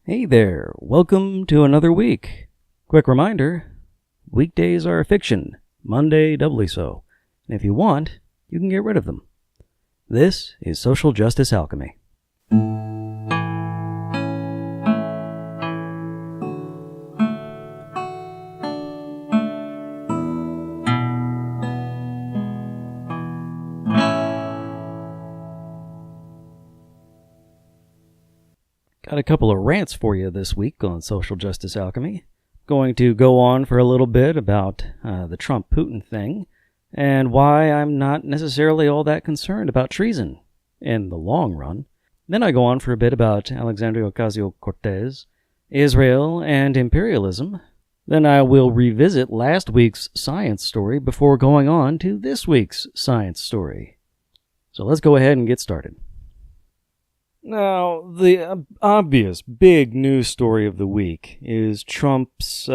Hey there, welcome to another week. Quick reminder, weekdays are fiction, Monday doubly so. And if you want, you can get rid of them. This is Social Justice Alchemy. Got a couple of rants for you this week on Social Justice Alchemy. Going to go on for a little bit about the Trump-Putin thing and why I'm not necessarily all that concerned about treason in the long run. Then I go on for a bit about Alexandria Ocasio-Cortez, Israel, and imperialism. Then I will revisit last week's science story before going on to this week's science story. So let's go ahead and get started. Now, the obvious big news story of the week is Trump's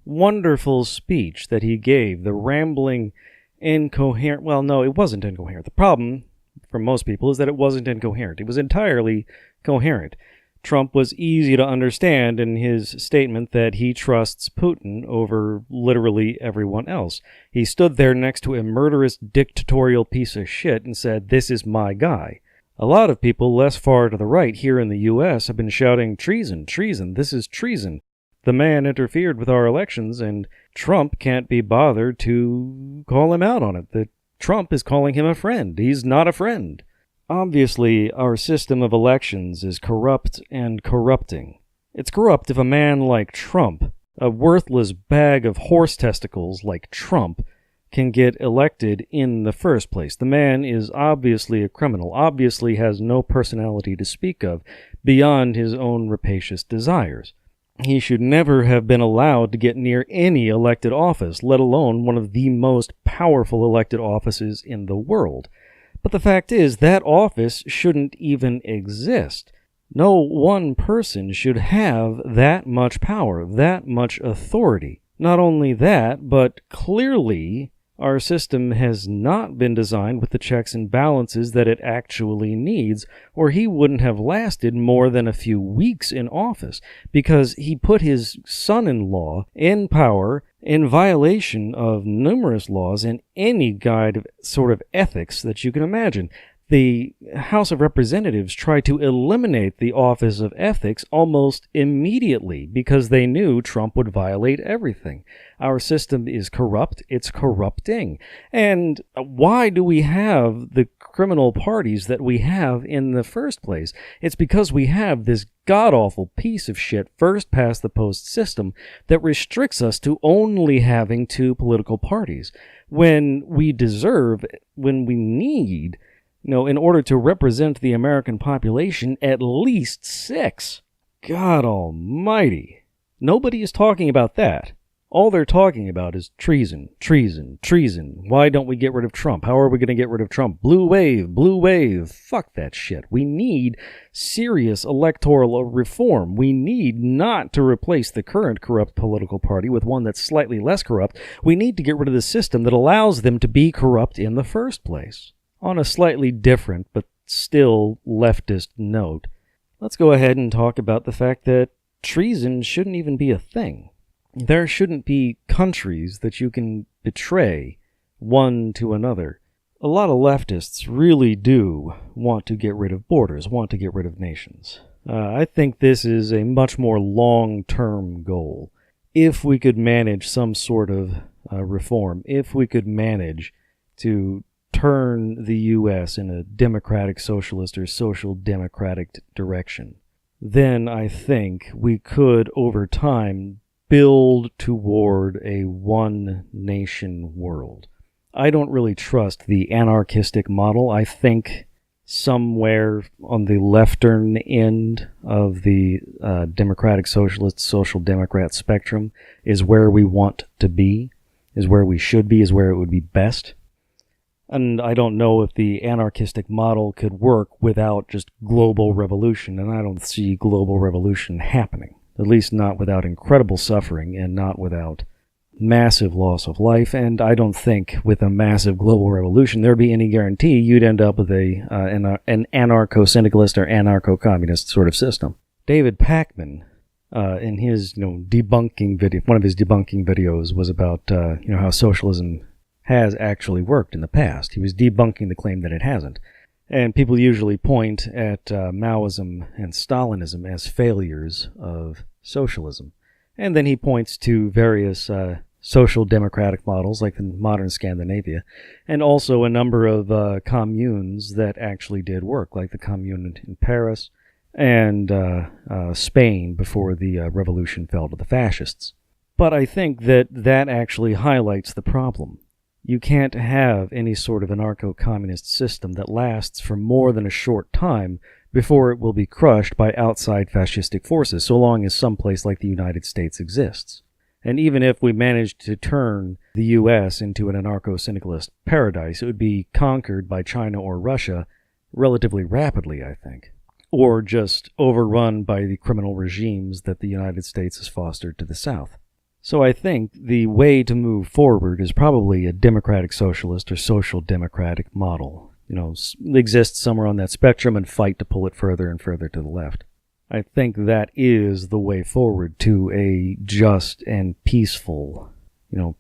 wonderful speech that he gave, the rambling, incoherent... Well, no, it wasn't incoherent. The problem, for most people, is that it wasn't incoherent. It was entirely coherent. Trump was easy to understand in his statement that he trusts Putin over literally everyone else. He stood there next to a murderous, dictatorial piece of shit and said, "This is my guy." A lot of people less far to the right here in the U.S. have been shouting, "Treason, treason, this is treason. The man interfered with our elections, and Trump can't be bothered to call him out on it. That Trump is calling him a friend. He's not a friend." Obviously, our system of elections is corrupt and corrupting. It's corrupt if a man like Trump, a worthless bag of horse testicles like Trump, can get elected in the first place. The man is obviously a criminal, obviously has no personality to speak of beyond his own rapacious desires. He should never have been allowed to get near any elected office, let alone one of the most powerful elected offices in the world. But the fact is, that office shouldn't even exist. No one person should have that much power, that much authority. Not only that, but clearly our system has not been designed with the checks and balances that it actually needs, or he wouldn't have lasted more than a few weeks in office, because he put his son-in-law in power in violation of numerous laws and any guide of sort of ethics that you can imagine. The House of Representatives tried to eliminate the office of ethics almost immediately because they knew Trump would violate everything. Our system is corrupt. It's corrupting. And why do we have the criminal parties that we have in the first place? It's because we have this god-awful piece of shit first-past-the-post system that restricts us to only having two political parties when we deserve, when we need... in order to represent the American population, at least 6. God almighty. Nobody is talking about that. All they're talking about is treason, treason, treason. Why don't we get rid of Trump? How are we going to get rid of Trump? Blue wave, blue wave. Fuck that shit. We need serious electoral reform. We need not to replace the current corrupt political party with one that's slightly less corrupt. We need to get rid of the system that allows them to be corrupt in the first place. On a slightly different, but still leftist note, let's go ahead and talk about the fact that treason shouldn't even be a thing. There shouldn't be countries that you can betray one to another. A lot of leftists really do want to get rid of borders, want to get rid of nations. I think this is a much more long-term goal. If we could manage some sort of reform, if we could manage to turn the U.S. in a democratic socialist or social democratic direction, then I think we could, over time, build toward a one-nation world. I don't really trust the anarchistic model. I think somewhere on the leftern end of the democratic socialist, social democrat spectrum is where we want to be, is where we should be, is where it would be best. And I don't know if the anarchistic model could work without just global revolution, and I don't see global revolution happening. At least not without incredible suffering and not without massive loss of life. And I don't think with a massive global revolution there'd be any guarantee you'd end up with an anarcho-syndicalist or anarcho-communist sort of system. David Pakman, in his debunking video, one of his debunking videos was about how socialism has actually worked in the past. He was debunking the claim that it hasn't. And people usually point at Maoism and Stalinism as failures of socialism. And then he points to various social democratic models like the modern Scandinavia, and also a number of communes that actually did work, like the commune in Paris and Spain before the revolution fell to the fascists. But I think that actually highlights the problem. You can't have any sort of anarcho-communist system that lasts for more than a short time before it will be crushed by outside fascistic forces, so long as some place like the United States exists. And even if we managed to turn the U.S. into an anarcho-syndicalist paradise, it would be conquered by China or Russia relatively rapidly, I think. Or just overrun by the criminal regimes that the United States has fostered to the south. So I think the way to move forward is probably a democratic socialist or social democratic model. Exist somewhere on that spectrum and fight to pull it further and further to the left. I think that is the way forward to a just and peaceful,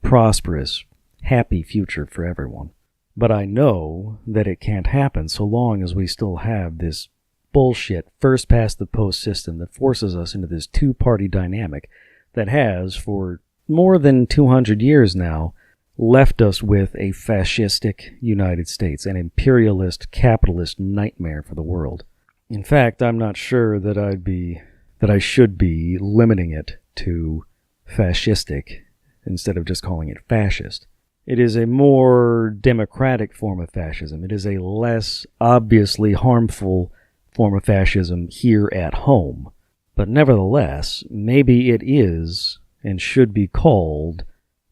prosperous, happy future for everyone. But I know that it can't happen so long as we still have this bullshit first past the post system that forces us into this two-party dynamic that has, for more than 200 years now, left us with a fascistic United States, an imperialist, capitalist nightmare for the world. In fact, I'm not sure that I should be limiting it to fascistic instead of just calling it fascist. It is a more democratic form of fascism. It is a less obviously harmful form of fascism here at home. But nevertheless, maybe it is and should be called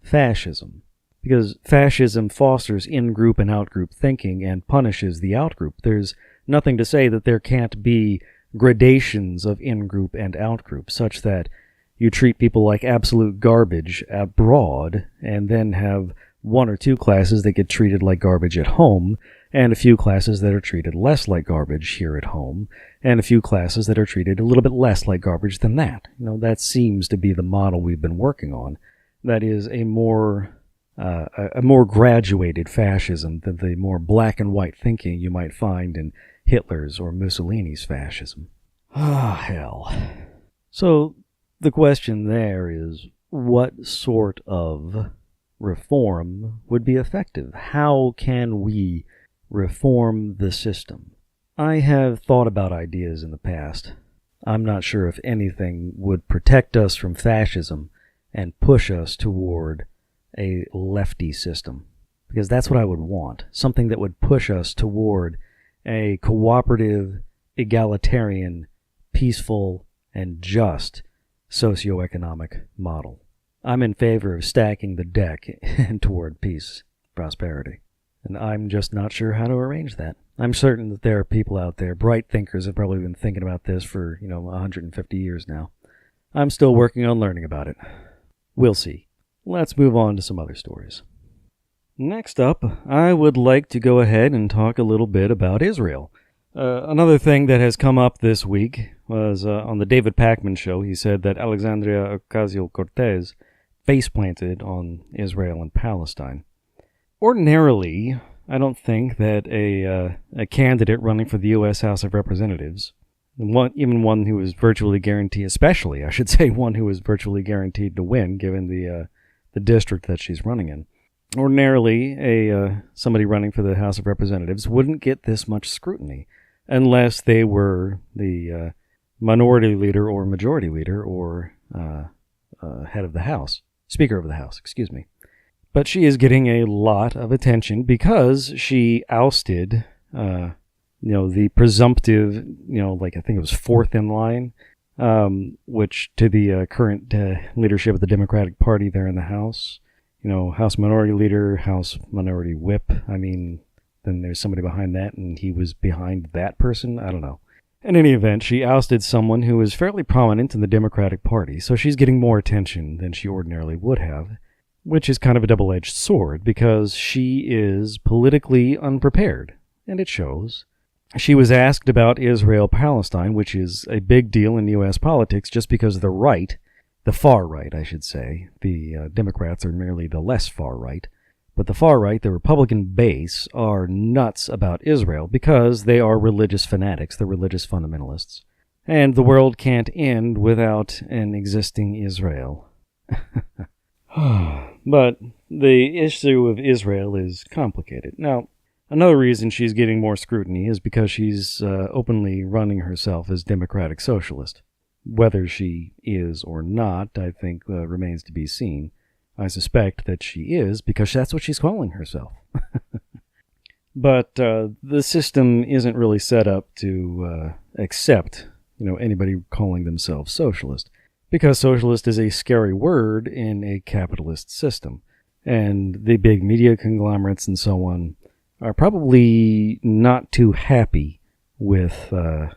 fascism. Because fascism fosters in-group and out-group thinking and punishes the out-group. There's nothing to say that there can't be gradations of in-group and out-group, such that you treat people like absolute garbage abroad and then have one or two classes that get treated like garbage at home, and a few classes that are treated less like garbage here at home, and a few classes that are treated a little bit less like garbage than that. That seems to be the model we've been working on. That is a more graduated fascism than the more black and white thinking you might find in Hitler's or Mussolini's fascism. Hell. So the question there is, what sort of reform would be effective? How can we reform the system? I have thought about ideas in the past. I'm not sure if anything would protect us from fascism and push us toward a lefty system, because that's what I would want. Something that would push us toward a cooperative, egalitarian, peaceful, and just socioeconomic model. I'm in favor of stacking the deck toward peace, prosperity. And I'm just not sure how to arrange that. I'm certain that there are people out there, bright thinkers, have probably been thinking about this for, 150 years now. I'm still working on learning about it. We'll see. Let's move on to some other stories. Next up, I would like to go ahead and talk a little bit about Israel. Another thing that has come up this week was on the David Pakman show. He said that Alexandria Ocasio-Cortez faceplanted on Israel and Palestine. Ordinarily, I don't think that a candidate running for the U.S. House of Representatives, even one who is virtually guaranteed, especially, I should say, one who is virtually guaranteed to win, given the district that she's running in. Ordinarily, somebody running for the House of Representatives wouldn't get this much scrutiny unless they were the minority leader or majority leader or head of the House, Speaker of the House, excuse me. But she is getting a lot of attention because she ousted, the presumptive, I think it was fourth in line, which to the current leadership of the Democratic Party there in the House, House Minority Leader, House Minority Whip. Then there's somebody behind that, and he was behind that person. I don't know. In any event, she ousted someone who is fairly prominent in the Democratic Party, so she's getting more attention than she ordinarily would have, which is kind of a double-edged sword, because she is politically unprepared, and it shows. She was asked about Israel-Palestine, which is a big deal in U.S. politics just because the right, the far right, I should say, the Democrats are merely the less far right, but the far right, the Republican base, are nuts about Israel because they are religious fanatics, they're religious fundamentalists. And the world can't end without an existing Israel. But the issue of Israel is complicated. Now, another reason she's getting more scrutiny is because she's openly running herself as democratic socialist. Whether she is or not, I think, remains to be seen. I suspect that she is, because that's what she's calling herself. But the system isn't really set up to accept, anybody calling themselves socialist, because socialist is a scary word in a capitalist system, and the big media conglomerates and so on are probably not too happy with the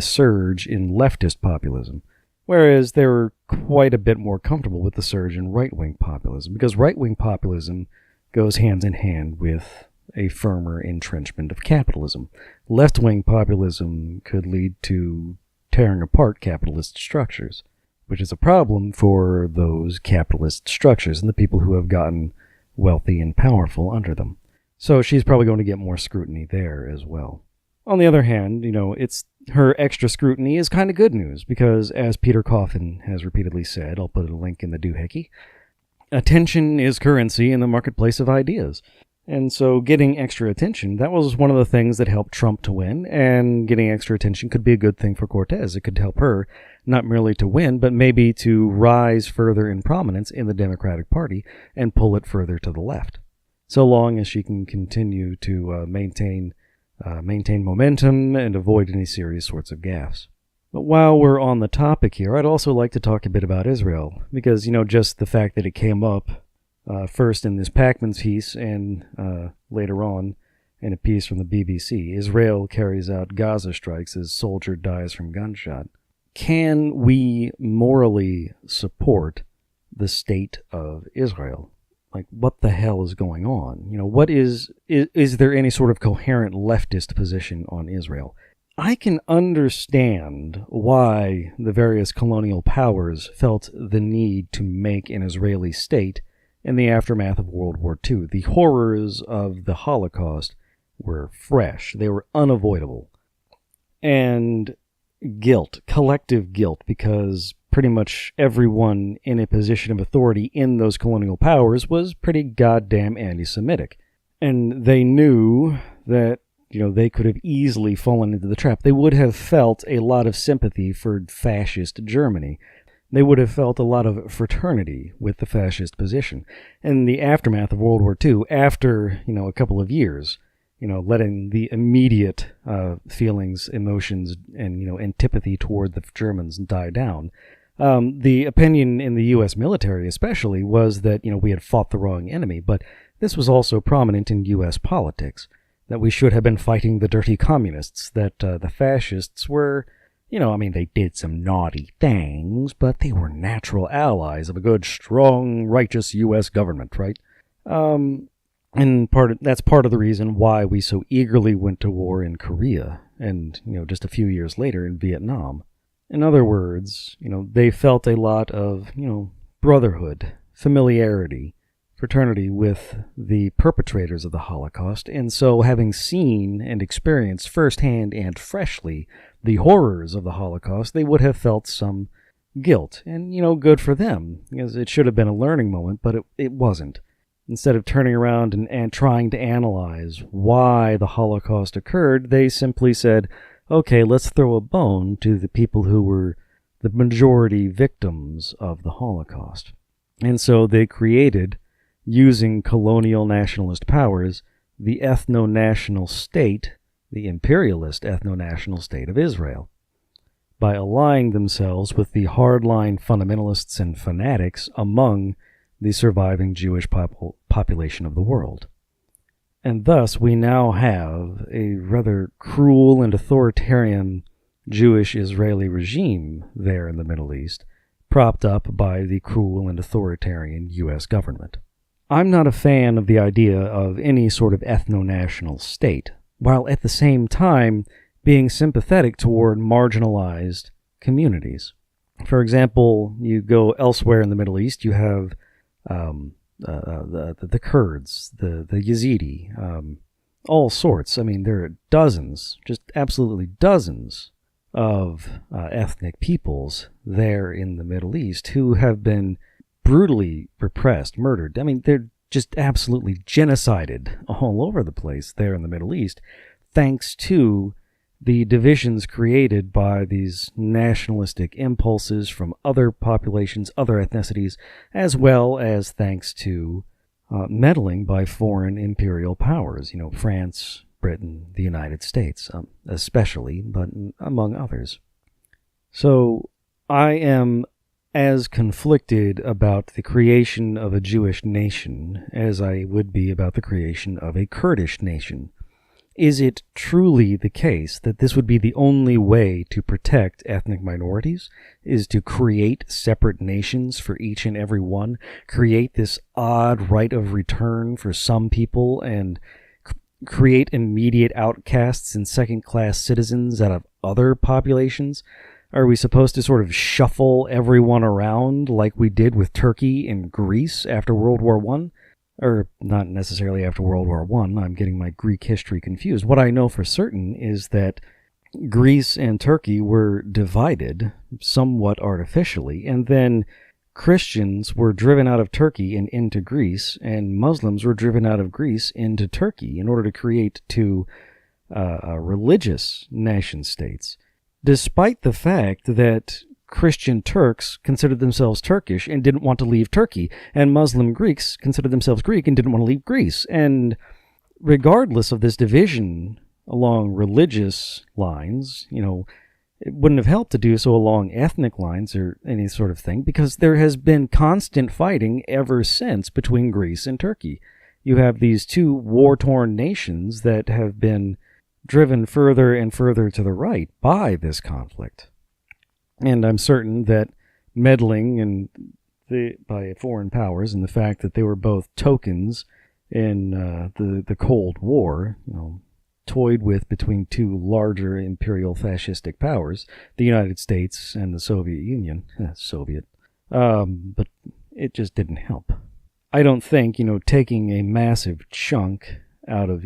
surge in leftist populism, whereas they're quite a bit more comfortable with the surge in right-wing populism, because right-wing populism goes hand in hand with a firmer entrenchment of capitalism. Left-wing populism could lead to tearing apart capitalist structures, which is a problem for those capitalist structures and the people who have gotten wealthy and powerful under them. So she's probably going to get more scrutiny there as well. On the other hand, it's her extra scrutiny is kind of good news, because as Peter Coffin has repeatedly said, I'll put a link in the doohickey, attention is currency in the marketplace of ideas. And so getting extra attention, that was one of the things that helped Trump to win, and getting extra attention could be a good thing for Cortez. It could help her not merely to win, but maybe to rise further in prominence in the Democratic Party and pull it further to the left, so long as she can continue to maintain momentum and avoid any serious sorts of gaffes. But while we're on the topic here, I'd also like to talk a bit about Israel, because, just the fact that it came up first in this Pakman's piece and later on in a piece from the BBC, Israel carries out Gaza strikes as soldier dies from gunshot. Can we morally support the state of Israel? Like, what the hell is going on? What is there any sort of coherent leftist position on Israel? I can understand why the various colonial powers felt the need to make an Israeli state in the aftermath of World War II. The horrors of the Holocaust were fresh. They were unavoidable. And guilt, collective guilt, because pretty much everyone in a position of authority in those colonial powers was pretty goddamn anti-Semitic. And they knew that, they could have easily fallen into the trap. They would have felt a lot of sympathy for fascist Germany. They would have felt a lot of fraternity with the fascist position. In the aftermath of World War II, after, a couple of years, letting the immediate feelings, emotions, and, antipathy toward the Germans die down, the opinion in the U.S. military especially was that, we had fought the wrong enemy, but this was also prominent in U.S. politics, that we should have been fighting the dirty communists, that the fascists were, they did some naughty things, but they were natural allies of a good, strong, righteous U.S. government, right? And that's part of the reason why we so eagerly went to war in Korea, and, just a few years later in Vietnam. In other words, they felt a lot of, brotherhood, familiarity, fraternity with the perpetrators of the Holocaust, and so having seen and experienced firsthand and freshly the horrors of the Holocaust, they would have felt some guilt, and, good for them, because it should have been a learning moment, but it wasn't. Instead of turning around and trying to analyze why the Holocaust occurred, they simply said, okay, let's throw a bone to the people who were the majority victims of the Holocaust. And so they created, using colonial nationalist powers, the ethno-national state, the imperialist ethno-national state of Israel, by allying themselves with the hardline fundamentalists and fanatics among the surviving Jewish population of the world. And thus we now have a rather cruel and authoritarian Jewish-Israeli regime there in the Middle East, propped up by the cruel and authoritarian U.S. government. I'm not a fan of the idea of any sort of ethno-national state. while at the same time being sympathetic toward marginalized communities. For example, you go elsewhere in the Middle East, you have the Kurds, the Yazidi, all sorts. I mean, there are dozens, just absolutely dozens of ethnic peoples there in the Middle East who have been brutally repressed, murdered. I mean, they're just absolutely genocided all over the place there in the Middle East, thanks to the divisions created by these nationalistic impulses from other populations, other ethnicities, as well as thanks to meddling by foreign imperial powers, France, Britain, the United States, especially, but among others. So I am as conflicted about the creation of a Jewish nation as I would be about the creation of a Kurdish nation. Is it truly the case that this would be the only way to protect ethnic minorities, is to create separate nations for each and every one, create this odd right of return for some people, and create immediate outcasts and second-class citizens out of other populations? Are we supposed to sort of shuffle everyone around like we did with Turkey and Greece after World War I? Or not necessarily after World War I. I'm getting my Greek history confused. What I know for certain is that Greece and Turkey were divided somewhat artificially, and then Christians were driven out of Turkey and into Greece, and Muslims were driven out of Greece into Turkey in order to create two religious nation-states, despite the fact that Christian Turks considered themselves Turkish and didn't want to leave Turkey, and Muslim Greeks considered themselves Greek and didn't want to leave Greece. And regardless of this division along religious lines, it wouldn't have helped to do so along ethnic lines or any sort of thing, because there has been constant fighting ever since between Greece and Turkey. You have these two war-torn nations that have been driven further and further to the right by this conflict. And I'm certain that meddling by foreign powers and the fact that they were both tokens in the Cold War, toyed with between two larger imperial fascistic powers, the United States and the Soviet Union, but it just didn't help. I don't think, taking a massive chunk out of,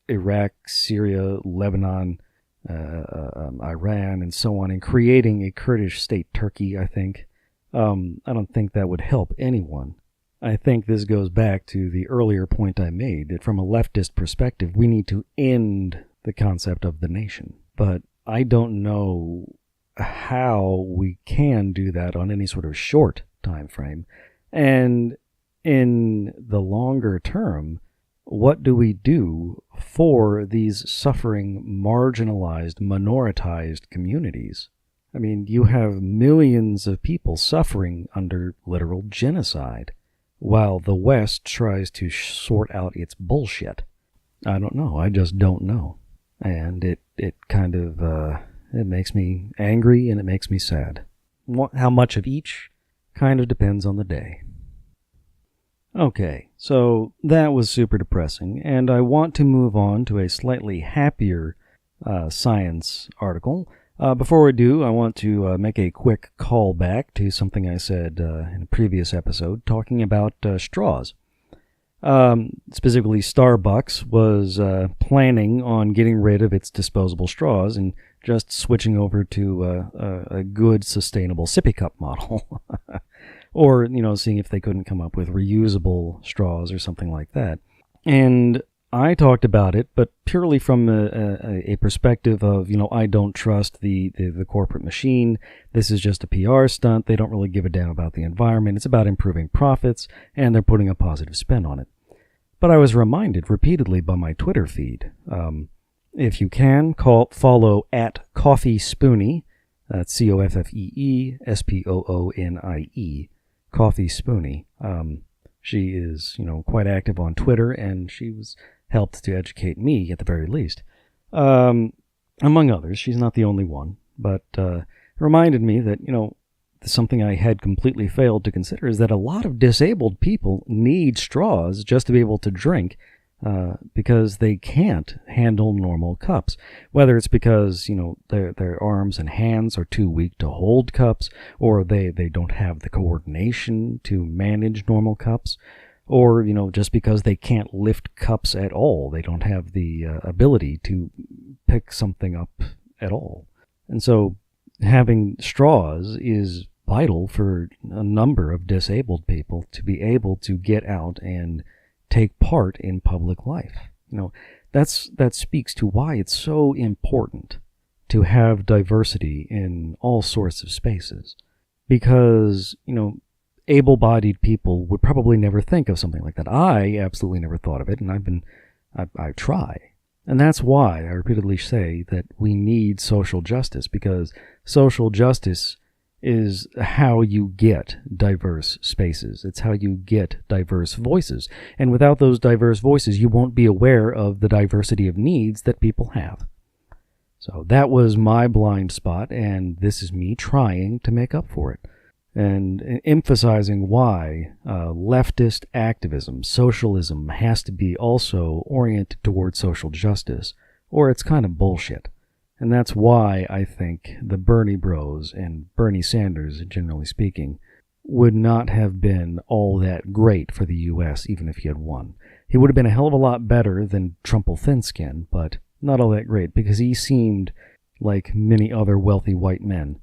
Iraq, Syria, Lebanon, Iran, and so on, and creating a Kurdish state, Turkey, I think. I don't think that would help anyone. I think this goes back to the earlier point I made, that from a leftist perspective, we need to end the concept of the nation. But I don't know how we can do that on any sort of short time frame. And in the longer term, what do we do for these suffering, marginalized, minoritized communities? I mean, you have millions of people suffering under literal genocide, while the West tries to sort out its bullshit. I don't know. I just don't know. And it kind of, it makes me angry and it makes me sad. How much of each kind of depends on the day. Okay, so that was super depressing, and I want to move on to a slightly happier science article. Before we do, I want to make a quick callback to something I said in a previous episode, talking about straws. Specifically, Starbucks was planning on getting rid of its disposable straws and just switching over to a good, sustainable sippy cup model. Or, seeing if they couldn't come up with reusable straws or something like that. And I talked about it, but purely from a perspective of, I don't trust the corporate machine. This is just a PR stunt. They don't really give a damn about the environment. It's about improving profits, and they're putting a positive spin on it. But I was reminded repeatedly by my Twitter feed. If you can, follow at Coffee Spoonie. That's COFFEE SPOONIE. Coffee Spoonie. She is, quite active on Twitter, and she was helped to educate me at the very least. Among others, she's not the only one, but it reminded me that, something I had completely failed to consider is that a lot of disabled people need straws just to be able to drink, because they can't handle normal cups. Whether it's because, their arms and hands are too weak to hold cups, or they don't have the coordination to manage normal cups, or, just because they can't lift cups at all. They don't have the ability to pick something up at all. And so having straws is vital for a number of disabled people to be able to get out and take part in public life. That speaks to why it's so important to have diversity in all sorts of spaces. Because, able-bodied people would probably never think of something like that. I absolutely never thought of it, and I try. And that's why I repeatedly say that we need social justice, because social justice is how you get diverse spaces. It's how you get diverse voices. And without those diverse voices, you won't be aware of the diversity of needs that people have. So that was my blind spot, and this is me trying to make up for it. And emphasizing why leftist activism, socialism, has to be also oriented towards social justice, or it's kind of bullshit. And that's why I think the Bernie bros and Bernie Sanders, generally speaking, would not have been all that great for the U.S. even if he had won. He would have been a hell of a lot better than Trumple Thinskin, but not all that great, because he seemed like many other wealthy white men,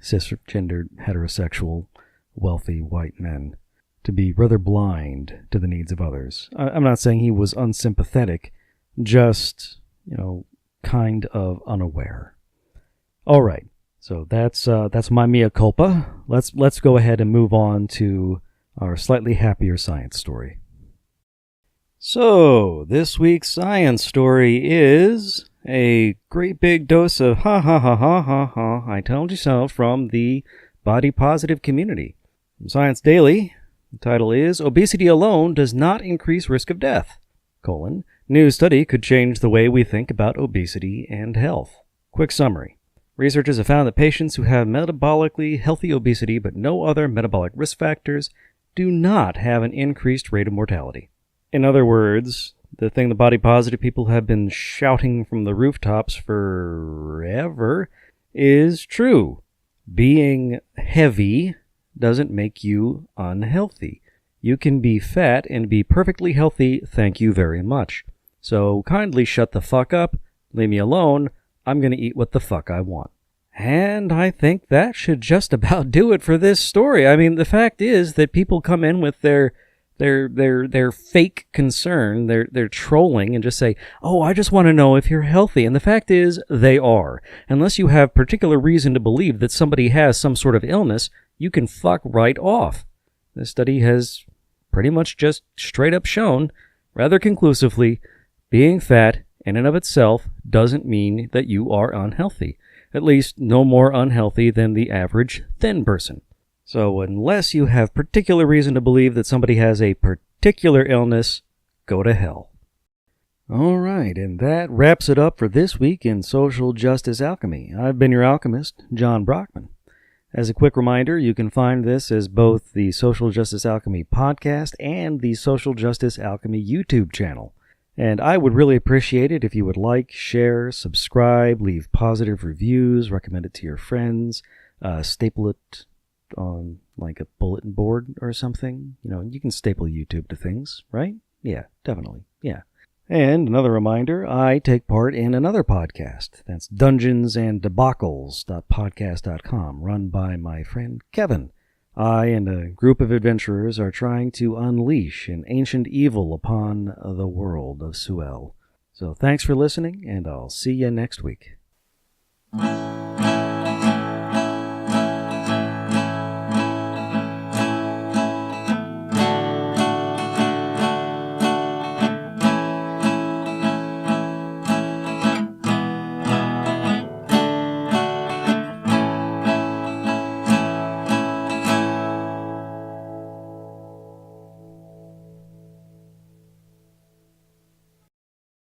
cisgendered, heterosexual, wealthy white men, to be rather blind to the needs of others. I'm not saying he was unsympathetic, just, kind of unaware. All right, so that's my mea culpa. Let's go ahead and move on to our slightly happier science story. So this week's science story is a great big dose of ha ha ha ha ha ha. I told you so from the body positive community. From Science Daily, the title is "Obesity alone does not increase risk of death: new study could change the way we think about obesity and health." Quick summary. Researchers have found that patients who have metabolically healthy obesity but no other metabolic risk factors do not have an increased rate of mortality. In other words, the thing the body positive people have been shouting from the rooftops forever is true. Being heavy doesn't make you unhealthy. You can be fat and be perfectly healthy, thank you very much. So kindly shut the fuck up, leave me alone, I'm going to eat what the fuck I want. And I think that should just about do it for this story. I mean, the fact is that people come in with their fake concern, they're trolling and just say, "Oh, I just want to know if you're healthy." And the fact is, they are. Unless you have particular reason to believe that somebody has some sort of illness, you can fuck right off. This study has pretty much just straight up shown, rather conclusively, being fat in and of itself doesn't mean that you are unhealthy. At least no more unhealthy than the average thin person. So unless you have particular reason to believe that somebody has a particular illness, go to hell. All right, and that wraps it up for this week in Social Justice Alchemy. I've been your alchemist, John Brockman. As a quick reminder, you can find this as both the Social Justice Alchemy podcast and the Social Justice Alchemy YouTube channel. And I would really appreciate it if you would like, share, subscribe, leave positive reviews, recommend it to your friends, staple it on like a bulletin board or something. You can staple YouTube to things, right? Yeah, definitely. Yeah. And another reminder, I take part in another podcast. That's Dungeons and Debacles.podcast.com, run by my friend Kevin. I and a group of adventurers are trying to unleash an ancient evil upon the world of Suel. So thanks for listening, and I'll see you next week.